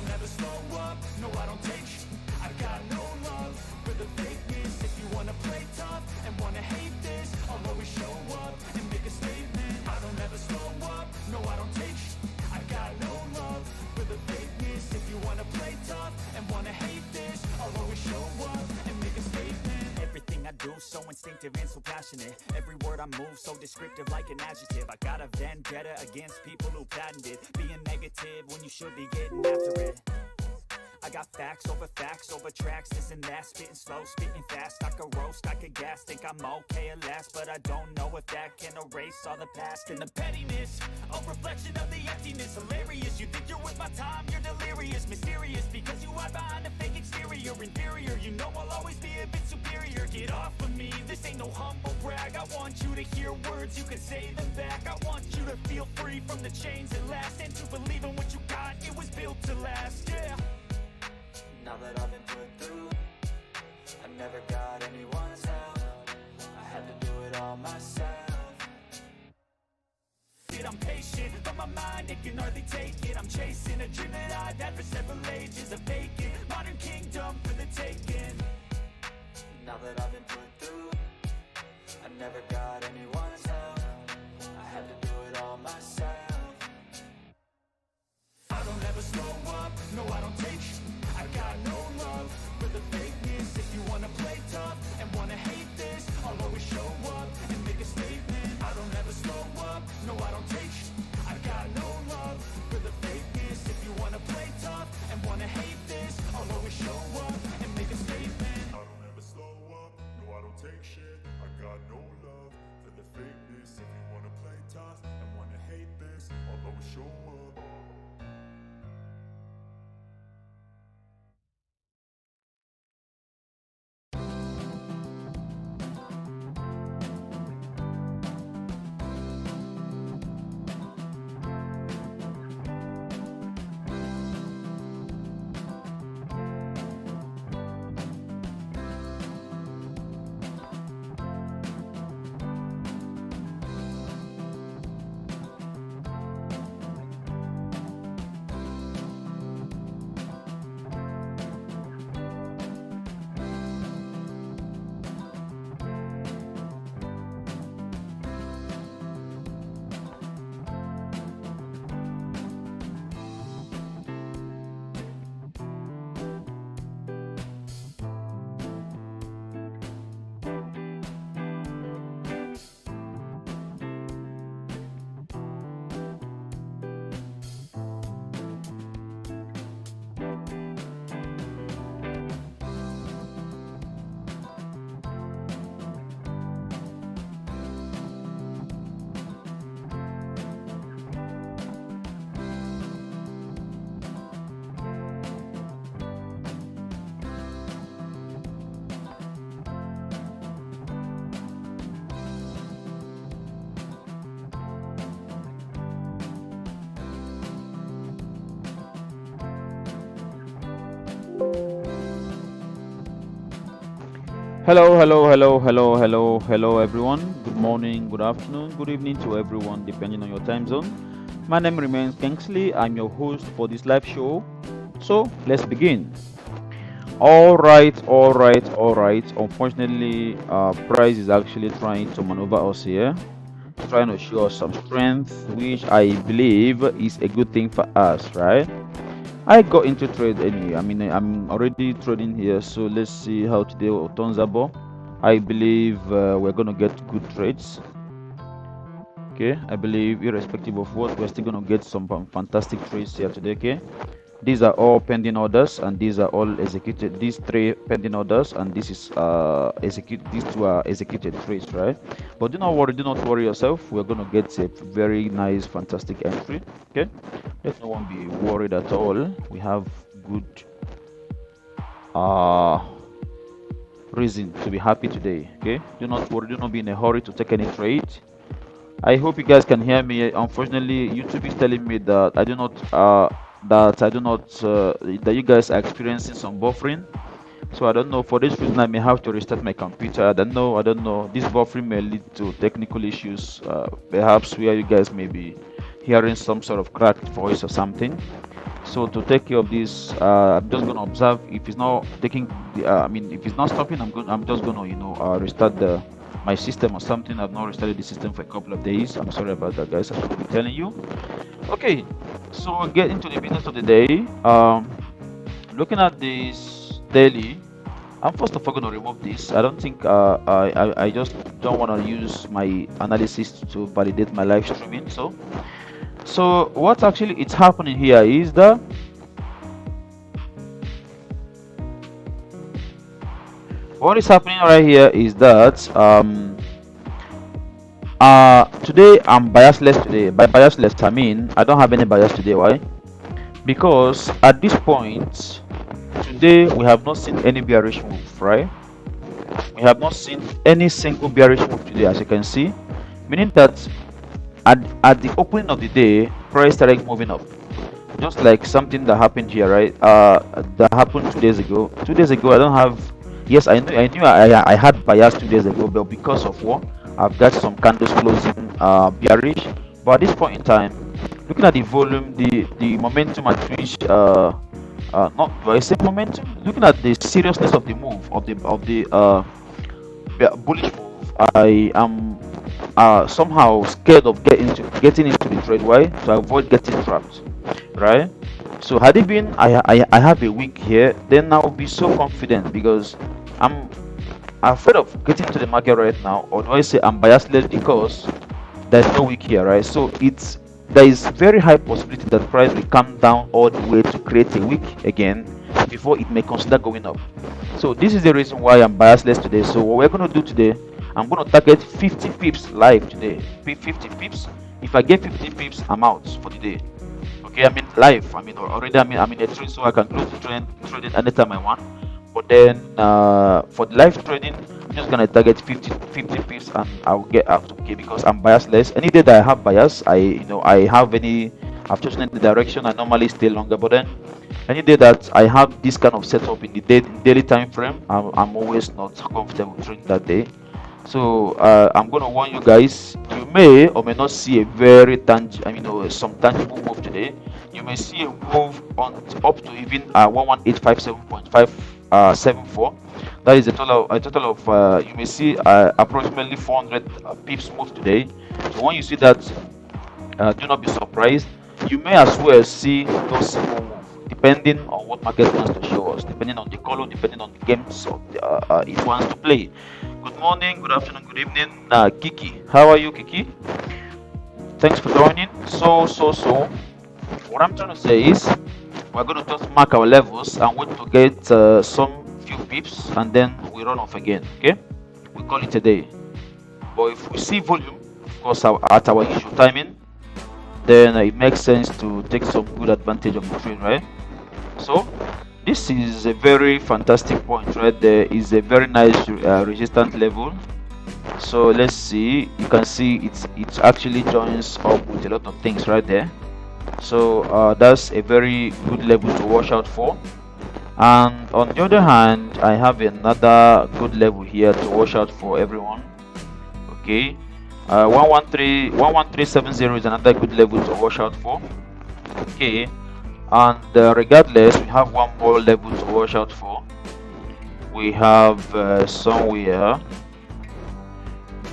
don't ever slow up, no I don't take sh**. I got no love for the fakeness. If you wanna play tough and wanna hate this, I'll always show up and make a statement. I don't ever slow up, no I don't take sh**. I got no love for the fakeness. If you wanna play tough and wanna hate this, I'll always show up and make a statement. Everything I do so instinctive and so passionate. Every word I move so descriptive like an adjective. I got a vendetta against people who patented being negative when you should be getting after it. I got facts over tracks, this and that. Spitting slow, spitting fast. I could roast, I could gas. Think I'm okay at last, but I don't know if that can erase all the past. And the pettiness, a reflection of the emptiness. Hilarious, you think you're worth my time, you're delirious. Mysterious, because you hide behind a fake exterior. Inferior, you know I'll always be a bit superior. Get off of me, this ain't no humble brag. I want you to hear words, you can say them back. I want you to feel free from the chains that last, and to believe in what you got, it was built to last, yeah. Now that I've been put through, I never got anyone's help. I had to do it all myself. I'm patient, but my mind, it can hardly take it. I'm chasing a dream that I've had for several ages. A vacant, modern kingdom for the taking. Now that I've been put through, I never got anyone's help. I had to do it all myself. I don't ever slow up, no I don't take sh**. I got no love for the fakeness. If you wanna play tough and wanna hate this, I'll always show up and make a statement. I don't ever slow up, no I don't take sh**. I got no love for the fakeness. If you wanna play tough and wanna hate this, I'll always show up and make a statement. I don't ever slow up, no I don't take shit. I got no love for the fakeness. If you wanna play tough and wanna hate this, I'll always show up. Hello, everyone. Good morning, good afternoon, good evening to everyone, depending on your time zone. My name remains Kingsley. I'm your host for this live show. So let's begin. All right. Unfortunately, Price is actually trying to maneuver us here, trying to show us some strength, which I believe is a good thing for us, right? I got into trade anyway. I mean, I'm already trading here, so let's see how today turns out. I believe we're gonna get good trades. Okay, I believe irrespective of what, we're still gonna get some fantastic trades here today. Okay, these are all pending orders, and these are all executed. These three pending orders, and this is these two are executed trades, right? But do not worry yourself. We're gonna get a very nice, fantastic entry. Okay, let no one be worried at all. We have good reason to be happy today. Okay, do not worry, do not be in a hurry to take any trade. I hope you guys can hear me. Unfortunately, YouTube is telling me that that you guys are experiencing some buffering. So I don't know, for this reason I may have to restart my computer. I don't know. This buffering may lead to technical issues, perhaps where you guys may be hearing some sort of cracked voice or something. So to take care of this, I'm just gonna observe. If it's not taking the, if it's not stopping, I'm just gonna, restart my system or something. I've not restarted the system for a couple of days. I'm sorry about that, guys. I should be telling you. Okay, so get into the business of the day. Looking at this daily, I'm first of all going to remove this. I don't think I just don't want to use my analysis to validate my live streaming. So what actually is happening here is that what is happening right here is that today I'm biasless today. By biasless I mean I don't have any bias today. Why? Because at this point today we have not seen any bearish move, right? We have not seen any single bearish move today, as you can see, meaning that at the opening of the day price started moving up, just like something that happened here, right? That happened 2 days ago. 2 days ago I don't have, yes, I had bias 2 days ago, but because of what, I've got some candles closing bearish. But at this point in time, looking at the volume, the momentum at which not do I say momentum, looking at the seriousness of the move of the bullish move, I am somehow scared of getting into the trade. Why? To avoid getting trapped, right? So had it been I have a week here, then I'll be so confident, because I'm afraid of getting into the market right now. Or do I say I'm biasless because there's no week here, right? So there is very high possibility that price will come down all the way to create a wick again before it may consider going up. So this is the reason why I'm biasless today. So what we're going to do today, I'm going to target 50 pips live today. 50 pips. If I get 50 pips, I'm out for the day. Okay, I mean live. I mean already I'm in a trade, so I can close the trading anytime I want. But then for the live trading, I'm just gonna target 50 pips and I'll get out. Okay, because I'm biasless. Any day that I have bias, I've chosen the direction, I normally stay longer. But then any day that I have this kind of setup in the daily time frame, I'm always not comfortable trading that day. So I'm gonna warn you guys, you may or may not see a very some tangible move today. You may see a move on up to even 11857.574. That is a total of you may see approximately 400 pips move today. So when you see that, do not be surprised. You may as well see no single move, depending on what market wants to show us, depending on the color, depending on the games it wants to play. Good morning, good afternoon, good evening, Kiki. How are you, Kiki? Thanks for joining. So what I'm trying to say is we're going to just mark our levels and wait to get some few pips, and then we run off again. Okay, we call it a day. But if we see volume, of course, at our usual timing, then it makes sense to take some good advantage of the trade, right? So this is a very fantastic point right there. Is a very nice resistance level. So let's see, you can see it actually joins up with a lot of things right there. So that's a very good level to watch out for. And on the other hand, I have another good level here to watch out for, everyone. Okay, 11370 is another good level to watch out for. Okay, and regardless, we have one more level to watch out for. We have somewhere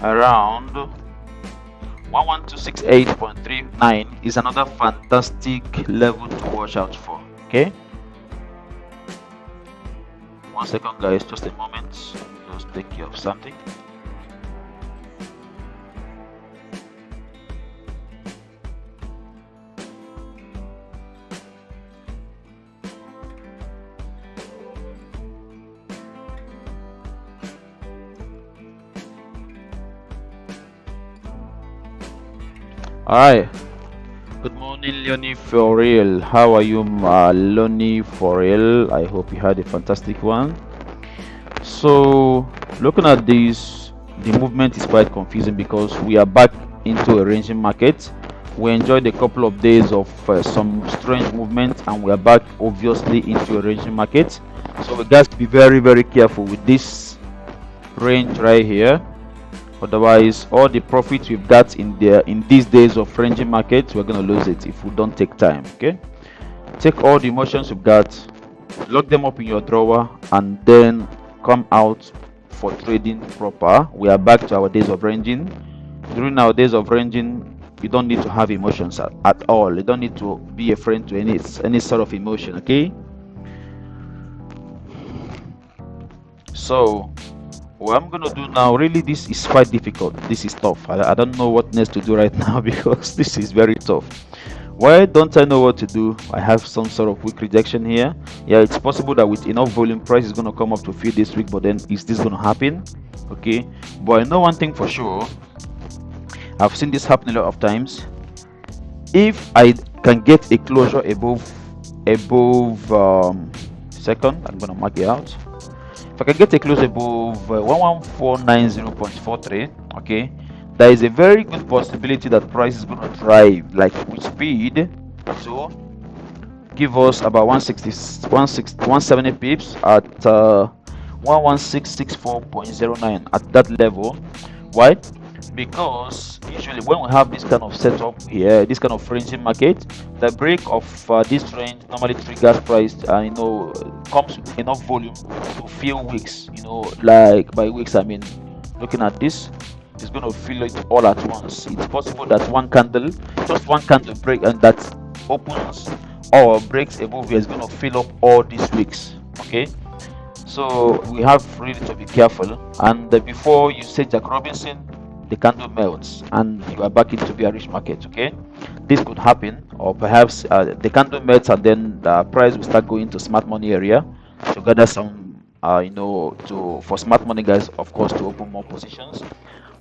around 11268.39 is another fantastic level to watch out for. Okay, 1 second, guys, just a moment. Just take care of something. Alright, good morning, Leonie for real. How are you, Leonie for real? I hope you had a fantastic one. So looking at this, the movement is quite confusing because we are back into a ranging market. We enjoyed a couple of days of some strange movement, and we are back obviously into a ranging market. So we got to be very, very careful with this range right here. Otherwise, all the profits we've got in these days of ranging market, we're going to lose it if we don't take time. Okay, take all the emotions you've got, lock them up in your drawer, and then come out for trading proper. We are back to our days of ranging. During our days of ranging, you don't need to have emotions at all. You don't need to be a friend to any sort of emotion. Okay, so what I'm gonna do now, really, this is quite difficult. This is tough. I don't know what next to do right now because this is very tough. Why don't I know what to do? I have some sort of weak rejection here. Yeah, it's possible that with enough volume, price is going to come up to fill this week, but then is this going to happen? Okay, but I know one thing for sure. I've seen this happen a lot of times. If I can get a closure above second, I'm going to mark it out. If I can get a close above 11490.43, okay, there is a very good possibility that price is going to drive like with speed to give us about 170 pips at 11664.09 at that level. Why? Because usually when we have this kind of setup here, this kind of ranging market, the break of this range normally triggers price, comes with enough volume to fill wicks. Like by wicks I mean, looking at this, it's going to fill it all at once. It's possible that just one candle break, and that opens or breaks above here is going to fill up all these wicks. Okay, so we have really to be careful. And before you say Jack Robinson, the candle melts and you are back into bearish market. Okay, this could happen, or perhaps the candle melts and then the price will start going to smart money area to gather some for smart money guys, of course, to open more positions.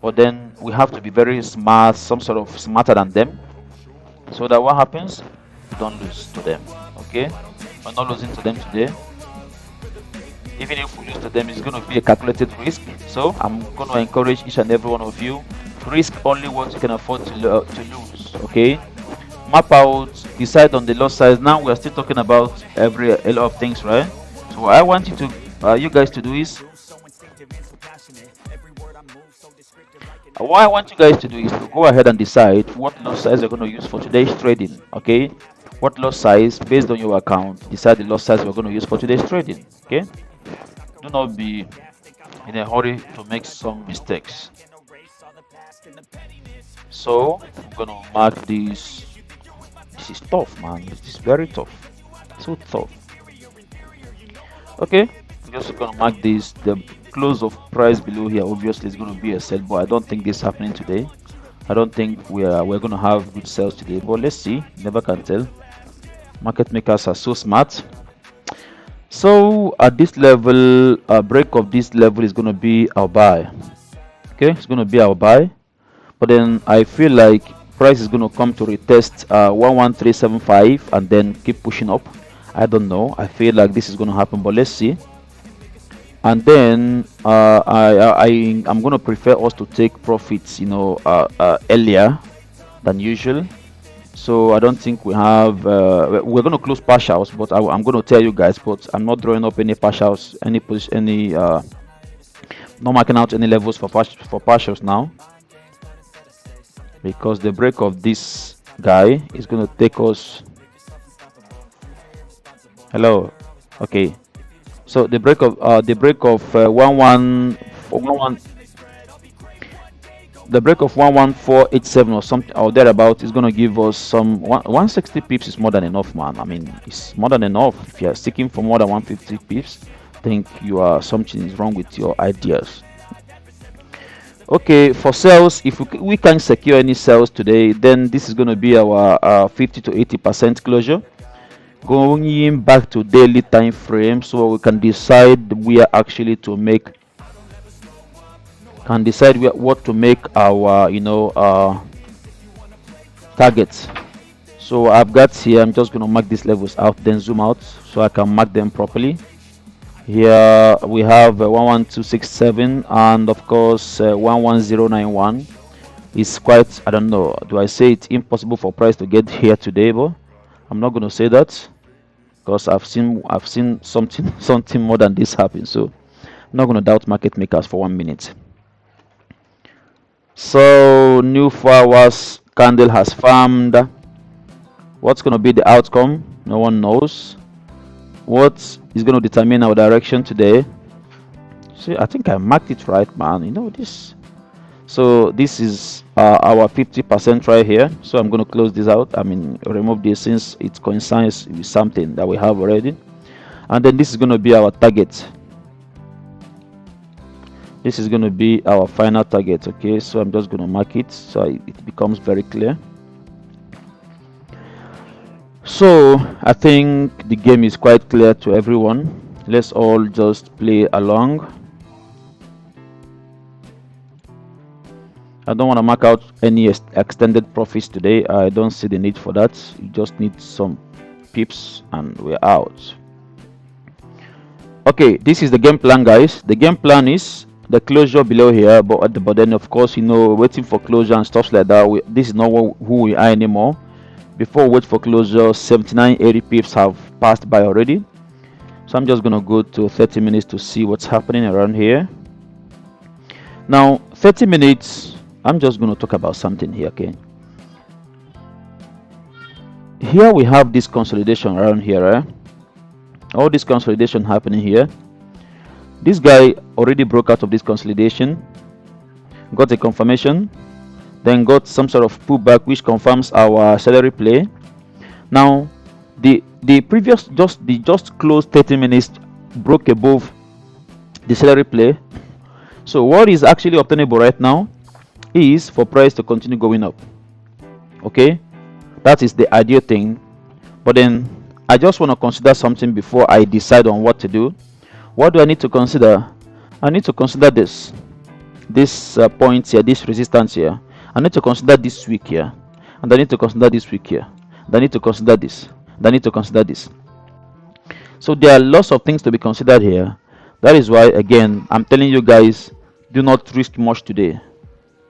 But then we have to be very smart, some sort of smarter than them, so that what happens, we don't lose to them. Okay, we're not losing to them today. Even if we lose to them, it's going to be a calculated risk. So I'm going to encourage each and every one of you, risk only what you can afford to lose. Okay, map out, decide on the loss size. Now we are still talking about a lot of things, right? So what I want you guys to do is, to go ahead and decide what loss size you're going to use for today's trading. Okay, what loss size, based on your account, decide the loss size we're going to use for today's trading. Okay, do not be in a hurry to make some mistakes. So I'm gonna mark this. This is tough, man. This is very tough. So tough. Okay, I'm just gonna mark this. The close of price below here obviously is gonna be a sell, but I don't think this is happening today. I don't think we're gonna have good sales today, but let's see. Never can tell. Market makers are so smart. So at this level, a break of this level is going to be our buy. Okay, it's going to be our buy, but then I feel like price is going to come to retest 11375 and then keep pushing up. I don't know, I feel like this is going to happen, but let's see. And then I'm going to prefer us to take profits earlier than usual. So I don't think we have we're going to close partials, but I'm going to tell you guys, but I'm not drawing up any partials, not marking out any levels for partials now, because the break of this guy is going to take us. Hello. Okay, so the break of 11487 or something or thereabout is going to give us some 160 pips. Is more than enough, man. I mean, it's more than enough. If you are seeking for more than 150 pips, I think something is wrong with your ideas. Okay, for sales, if we can secure any sales today, then this is going to be our 50 to 80% closure, going back to daily time frame, so we can decide where actually to make what to make our targets. So I've got here, I'm just going to mark these levels out, then zoom out so I can mark them properly. Here we have 11267 and of course 11091 is quite, I don't know, do I say it's impossible for price to get here today? But I'm not going to say that, because I've seen something more than this happen. So I'm not going to doubt market makers for 1 minute. So new 4 hours candle has formed. What's going to be the outcome? No one knows what is going to determine our direction today. See, I think I marked it right, man. You know this. So this is our 50% right here. So I'm going to close this out. I mean, remove this since it coincides with something that we have already. And then this is going to be our target. This is going to be our final target. Okay, so I'm just going to mark it so it becomes very clear. So I think the game is quite clear to everyone. Let's all just play along. I don't want to mark out any extended profits today. I don't see the need for that. You just need some pips and we're out. Okay, this is the game plan, guys. The game plan is the closure below here, but then of course, you know, waiting for closure and stuff like that. This is not who we are anymore. Before we wait for closure, 79.80 pips have passed by already. So I'm just gonna go to 30 minutes to see what's happening around here. Now 30 minutes, I'm just gonna talk about something here. Okay, here we have this consolidation around here, right? All this consolidation happening here. This guy already broke out of this consolidation, got a confirmation, then got some sort of pullback which confirms our salary play. Now the previous just closed 30 minutes broke above the salary play. So what is actually obtainable right now is for price to continue going up. Okay, that is the ideal thing, but then I just want to consider something before I decide on what to do. What do I need to consider? I need to consider this point here, this resistance here. I need to consider this week here, and I need to consider this week here, and I need to consider this, and I need to consider this. So there are lots of things to be considered here. That is why, again, I'm telling you guys, do not risk much today.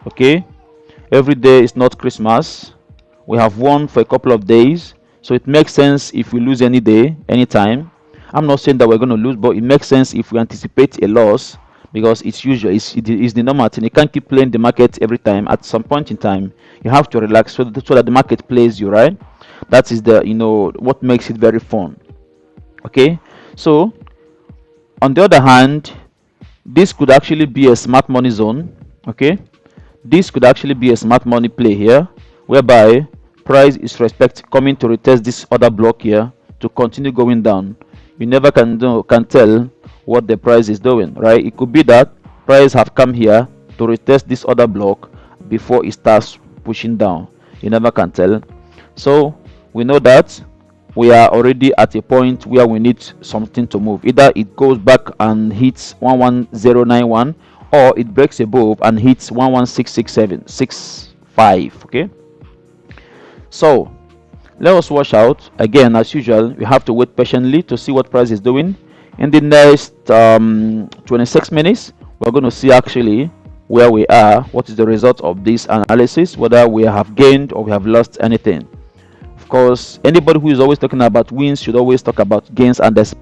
Okay, every day is not Christmas. We have won for a couple of days, so it makes sense if we lose any day, anytime. I'm not saying that we're going to lose, but it makes sense if we anticipate a loss, because it's usual, it's the normal thing. You can't keep playing the market every time. At some point in time, you have to relax so that the market plays you, right? That is the, you know, what makes it very fun. Okay, so on the other hand, this could actually be a smart money zone. Okay, this could actually be a smart money play here, whereby price is coming to retest this other block here to continue going down. You never can tell what the price is doing, right? It could be that price have come here to retest this other block before it starts pushing down. You never can tell. So we know that we are already at a point where we need something to move. Either it goes back and hits 11091, or it breaks above and hits 1166765. Okay, so let us watch out. Again, as usual, we have to wait patiently to see what price is doing. In the next 26 minutes, we're going to see actually where we are, what is the result of this analysis, whether we have gained or we have lost anything. Of course, anybody who is always talking about wins should always talk about gains and should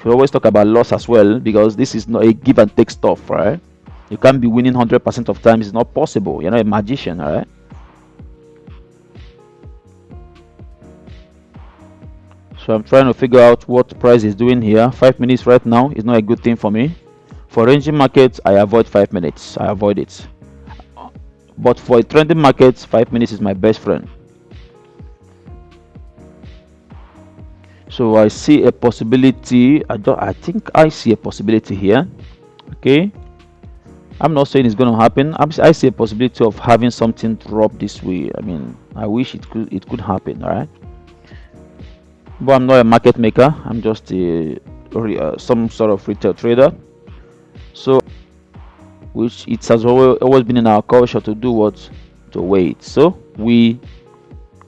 always talk about loss as well, because this is not a give and take stuff, right? You can't be winning 100% of times. It's not possible. You're not a magician, right? So I'm trying to figure out what price is doing here. 5 minutes right now is not a good thing for me. For ranging markets, I avoid 5 minutes. I avoid it. But for a trending market, 5 minutes is my best friend. So I see a possibility. I think I see a possibility here. Okay, I'm not saying it's going to happen. I see a possibility of having something drop this way. I mean, I wish it could happen. All right, but I'm not a market maker. I'm just some sort of retail trader. So, which it has always been in our culture to do what? To wait. So we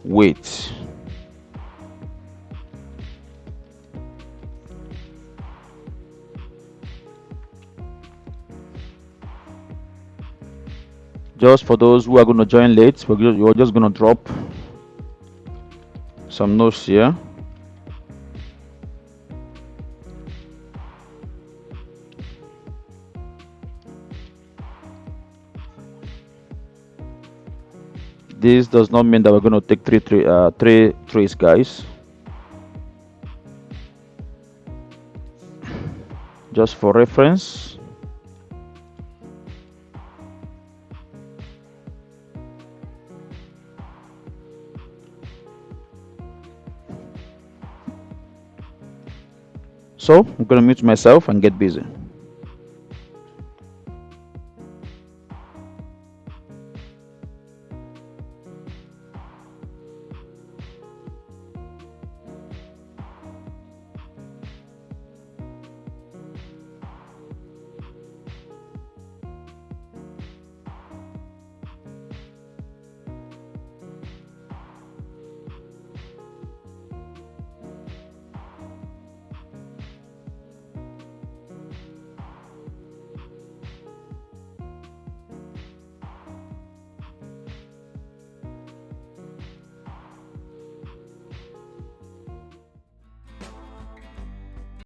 wait. Just for those who are going to join late, we're just going to drop some notes here. This does not mean that we're going to take three trades, guys. just for reference. So I'm gonna mute myself and get busy.